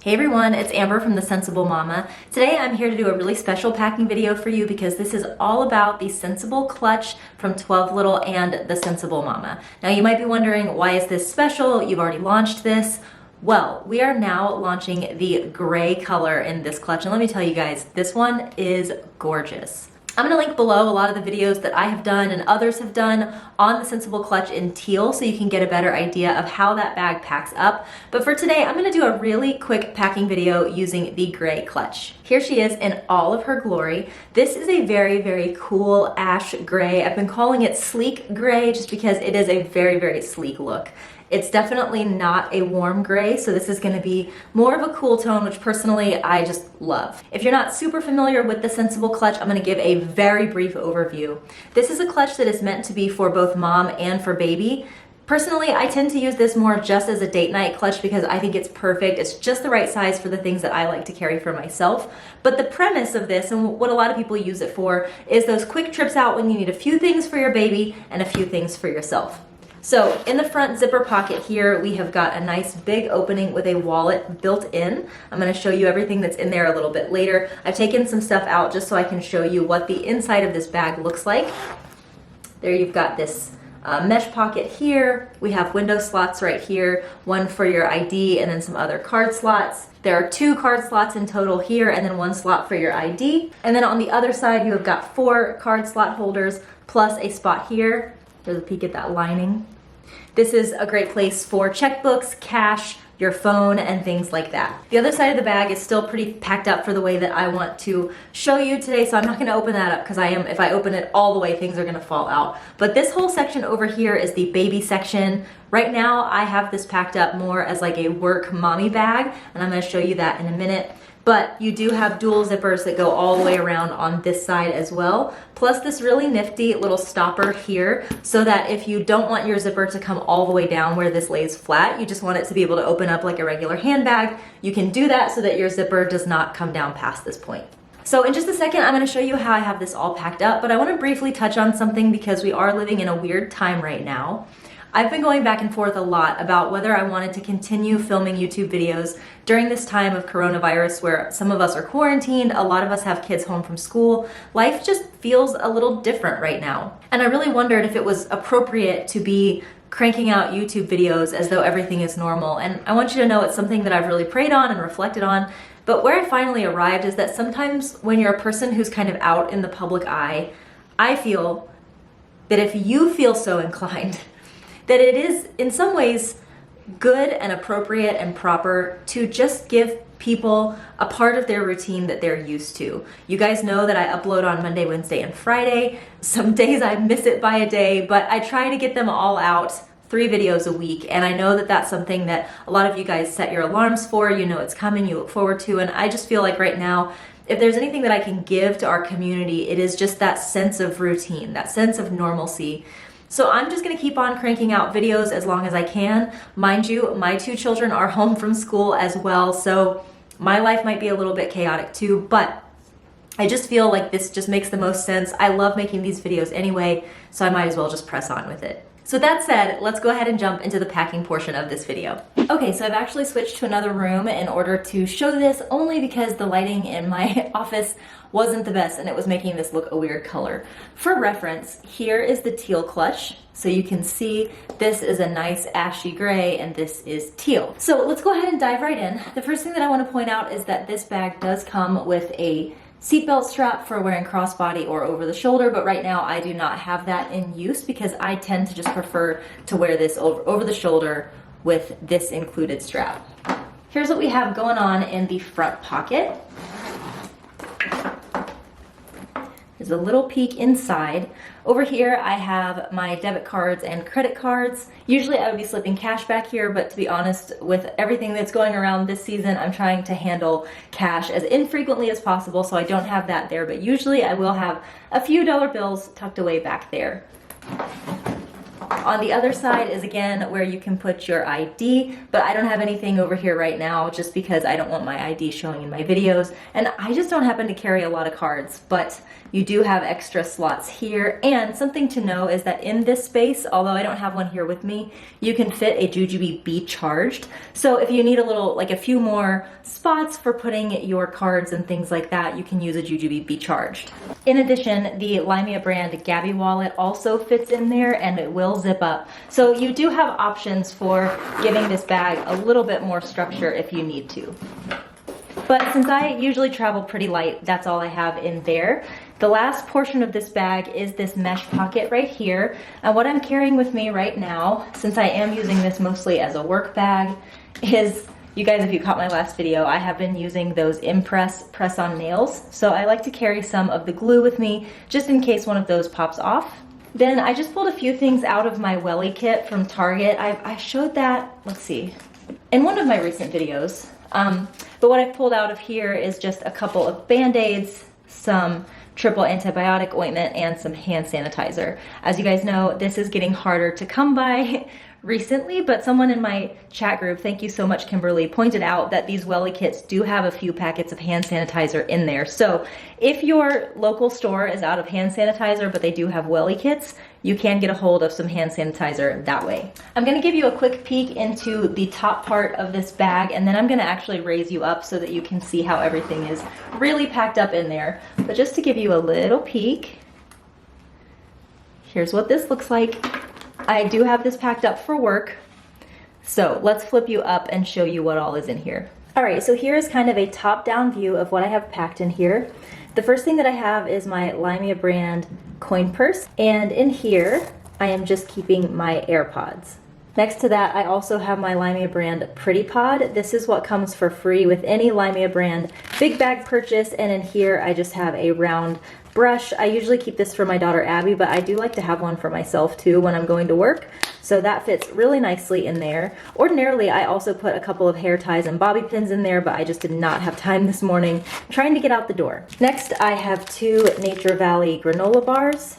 Hey everyone, it's Amber from the Sensible Mama. Today I'm here to do a really special packing video for you because this is all about the Sensible clutch from 12Little and the Sensible Mama. Now you might be wondering, why is this special? You've already launched this. Well, we are now launching the gray color in this clutch, and let me tell you guys, this one is gorgeous. I'm gonna link below a lot of the videos that I have done and others have done on the Sensible clutch in teal so you can get a better idea of how that bag packs up. But for today, I'm gonna do a really quick packing video using the gray clutch. Here she is in all of her glory. This is a very, very cool ash gray. I've been calling it sleek gray just because it is a very, very sleek look. It's definitely not a warm gray, so this is gonna be more of a cool tone, which personally I just love. If you're not super familiar with the Sensible clutch, I'm gonna give a very brief overview. This is a clutch that is meant to be for both mom and for baby. Personally, I tend to use this more just as a date night clutch because I think it's perfect. It's just the right size for the things that I like to carry for myself. But the premise of this, and what a lot of people use it for, is those quick trips out when you need a few things for your baby and a few things for yourself. So in the front zipper pocket here, we have got a nice big opening with a wallet built in. I'm gonna show you everything that's in there a little bit later. I've taken some stuff out just so I can show you what the inside of this bag looks like. There you've got this mesh pocket here. We have window slots right here, one for your ID and then some other card slots. There are 2 card slots in total here and then 1 slot for your ID. And then on the other side, you have got 4 card slot holders plus a spot here. There's a peek at that lining. This is a great place for checkbooks, cash, your phone, and things like that. The other side of the bag is still pretty packed up for the way that I want to show you today, so I'm not gonna open that up because if I open it all the way, things are gonna fall out. But this whole section over here is the baby section. Right now, I have this packed up more as like a work mommy bag, and I'm gonna show you that in a minute. But you do have dual zippers that go all the way around on this side as well. Plus this really nifty little stopper here so that if you don't want your zipper to come all the way down where this lays flat, you just want it to be able to open up like a regular handbag, you can do that so that your zipper does not come down past this point. So in just a second, I'm gonna show you how I have this all packed up, but I wanna briefly touch on something because we are living in a weird time right now. I've been going back and forth a lot about whether I wanted to continue filming YouTube videos during this time of coronavirus where some of us are quarantined, a lot of us have kids home from school. Life just feels a little different right now. And I really wondered if it was appropriate to be cranking out YouTube videos as though everything is normal. And I want you to know it's something that I've really prayed on and reflected on. But where I finally arrived is that sometimes when you're a person who's kind of out in the public eye, I feel that if you feel so inclined, that it is in some ways good and appropriate and proper to just give people a part of their routine that they're used to. You guys know that I upload on Monday, Wednesday, and Friday. Some days I miss it by a day, but I try to get them all out 3 videos a week. And I know that that's something that a lot of you guys set your alarms for, you know it's coming, you look forward to, and I just feel like right now, if there's anything that I can give to our community, it is just that sense of routine, that sense of normalcy. So I'm just gonna keep on cranking out videos as long as I can. Mind you, my 2 children are home from school as well, so my life might be a little bit chaotic too, but I just feel like this just makes the most sense. I love making these videos anyway, so I might as well just press on with it. So that said, let's go ahead and jump into the packing portion of this video. Okay, so I've actually switched to another room in order to show this only because the lighting in my office wasn't the best and it was making this look a weird color. For reference, here is the teal clutch. So you can see this is a nice ashy gray and this is teal. So let's go ahead and dive right in. The first thing that I want to point out is that this bag does come with a seatbelt strap for wearing crossbody or over the shoulder, but right now I do not have that in use because I tend to just prefer to wear this over the shoulder with this included strap. Here's what we have going on in the front pocket. There's a little peek inside. Over here I have my debit cards and credit cards. Usually I would be slipping cash back here, but to be honest, with everything that's going around this season, I'm trying to handle cash as infrequently as possible, so I don't have that there, but usually I will have a few dollar bills tucked away back there. On the other side is again where you can put your ID, but I don't have anything over here right now just because I don't want my ID showing in my videos, and I just don't happen to carry a lot of cards, but you do have extra slots here. And something to know is that in this space, although I don't have one here with me, you can fit a Jujube Be Charged. So if you need a little, like a few more spots for putting your cards and things like that, you can use a Jujube Be Charged. In addition, the Limea brand Gabby wallet also fits in there and it will zip up. So you do have options for giving this bag a little bit more structure if you need to. But since I usually travel pretty light, that's all I have in there. The last portion of this bag is this mesh pocket right here. And what I'm carrying with me right now, since I am using this mostly as a work bag, is, you guys, if you caught my last video, I have been using those Impress press-on nails. So I like to carry some of the glue with me just in case one of those pops off. Then I just pulled a few things out of my welly kit from Target. I showed that, let's see, in one of my recent videos. But what I pulled out of here is just a couple of Band-Aids, some triple antibiotic ointment, and some hand sanitizer. As you guys know, this is getting harder to come by recently, but someone in my chat group, thank you so much Kimberly, pointed out that these welly kits do have a few packets of hand sanitizer in there. So if your local store is out of hand sanitizer but they do have welly kits, you can get a hold of some hand sanitizer that way. I'm gonna give you a quick peek into the top part of this bag, and then I'm gonna actually raise you up so that you can see how everything is really packed up in there. But just to give you a little peek, here's what this looks like. I do have this packed up for work, so let's flip you up and show you what all is in here. All right, so here is kind of a top-down view of what I have packed in here. The first thing that I have is my Limea brand coin purse, and in here I am just keeping my AirPods. Next to that, I also have my Limea brand Pretty Pod. This is what comes for free with any Limea brand big bag purchase, and in here I just have a round brush. I usually keep this for my daughter Abby, but I do like to have one for myself too when I'm going to work. So that fits really nicely in there. Ordinarily, I also put a couple of hair ties and bobby pins in there, but I just did not have time this morning trying to get out the door. Next, I have 2 Nature Valley granola bars.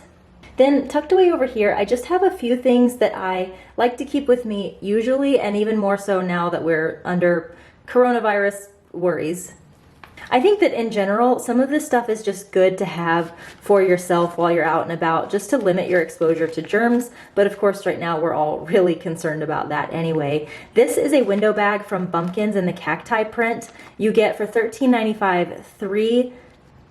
Then tucked away over here, I just have a few things that I like to keep with me usually, and even more so now that we're under coronavirus worries. I think that in general, some of this stuff is just good to have for yourself while you're out and about, just to limit your exposure to germs. But of course, right now, we're all really concerned about that anyway. This is a window bag from Bumpkins in the cacti print. You get for $13.95 3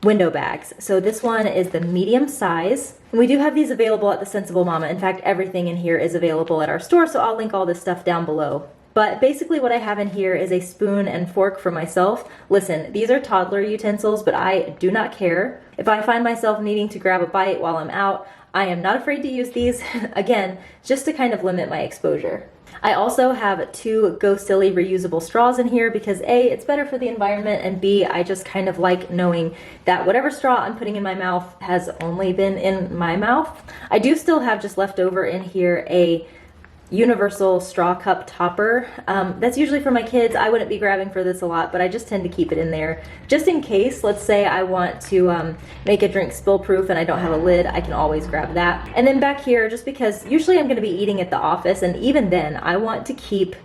window bags. So this one is the medium size. And we do have these available at the Sensible Mama. In fact, everything in here is available at our store, so I'll link all this stuff down below. But basically what I have in here is a spoon and fork for myself. Listen, these are toddler utensils, but I do not care. If I find myself needing to grab a bite while I'm out, I am not afraid to use these, again, just to kind of limit my exposure. I also have 2 Go Silly reusable straws in here because A, it's better for the environment, and B, I just kind of like knowing that whatever straw I'm putting in my mouth has only been in my mouth. I do still have just left over in here a universal straw cup topper. That's usually for my kids. I wouldn't be grabbing for this a lot, but I just tend to keep it in there just in case. Let's say I want to make a drink spill proof and I don't have a lid, I can always grab that. And then back here, just because usually I'm going to be eating at the office, and even then I want to keep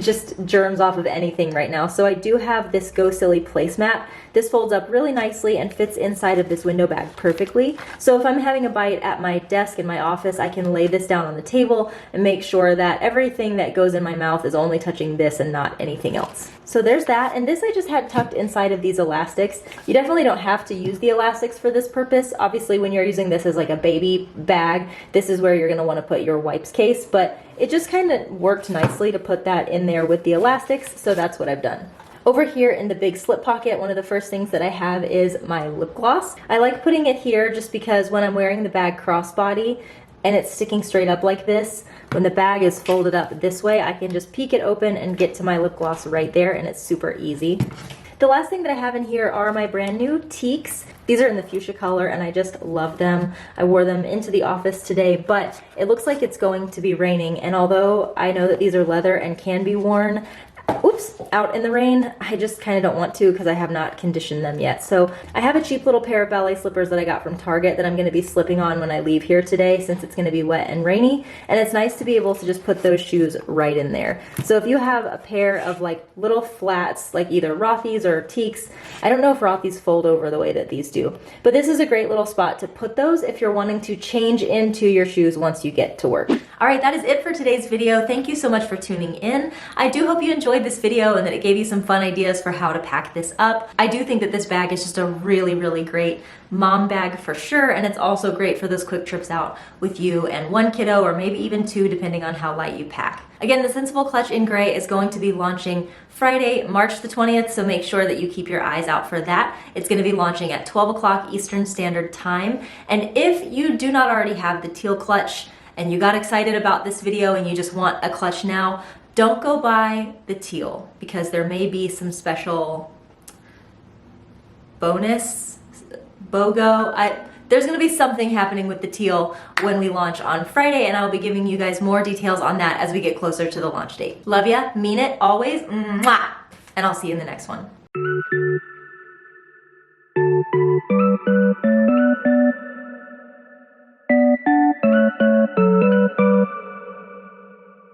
just germs off of anything right now. So I do have this Go Silly placemat. This folds up really nicely and fits inside of this window bag perfectly. So if I'm having a bite at my desk in my office, I can lay this down on the table and make sure that everything that goes in my mouth is only touching this and not anything else. So there's that, and this I just had tucked inside of these elastics. You definitely don't have to use the elastics for this purpose. Obviously, when you're using this as like a baby bag, this is where you're gonna wanna put your wipes case, but it just kind of worked nicely to put that in there with the elastics, so that's what I've done. Over here in the big slip pocket, one of the first things that I have is my lip gloss. I like putting it here just because when I'm wearing the bag crossbody and it's sticking straight up like this, when the bag is folded up this way, I can just peek it open and get to my lip gloss right there, and it's super easy. The last thing that I have in here are my brand new Teaks. These are in the fuchsia color and I just love them. I wore them into the office today, but it looks like it's going to be raining, and although I know that these are leather and can be worn, oops, hooves out in the rain. I just kind of don't want to because I have not conditioned them yet. So I have a cheap little pair of ballet slippers that I got from Target that I'm going to be slipping on when I leave here today since it's going to be wet and rainy. And it's nice to be able to just put those shoes right in there. So if you have a pair of like little flats, like either Rothy's or Teaks, I don't know if Rothy's fold over the way that these do, but this is a great little spot to put those if you're wanting to change into your shoes once you get to work. All right, that is it for today's video. Thank you so much for tuning in. I do hope you enjoyed this video and that it gave you some fun ideas for how to pack this up. I do think that this bag is just a really, really great mom bag for sure, and it's also great for those quick trips out with you and one kiddo, or maybe even two, depending on how light you pack. Again, the Sensible Clutch in Gray is going to be launching Friday, March the 20th, so make sure that you keep your eyes out for that. It's going to be launching at 12 o'clock Eastern Standard Time, and if you do not already have the teal clutch and you got excited about this video and you just want a clutch now, don't go buy the teal because there may be some special bonus, BOGO. There's gonna be something happening with the teal when we launch on Friday, and I'll be giving you guys more details on that as we get closer to the launch date. Love ya, mean it, always, mwah, and I'll see you in the next one.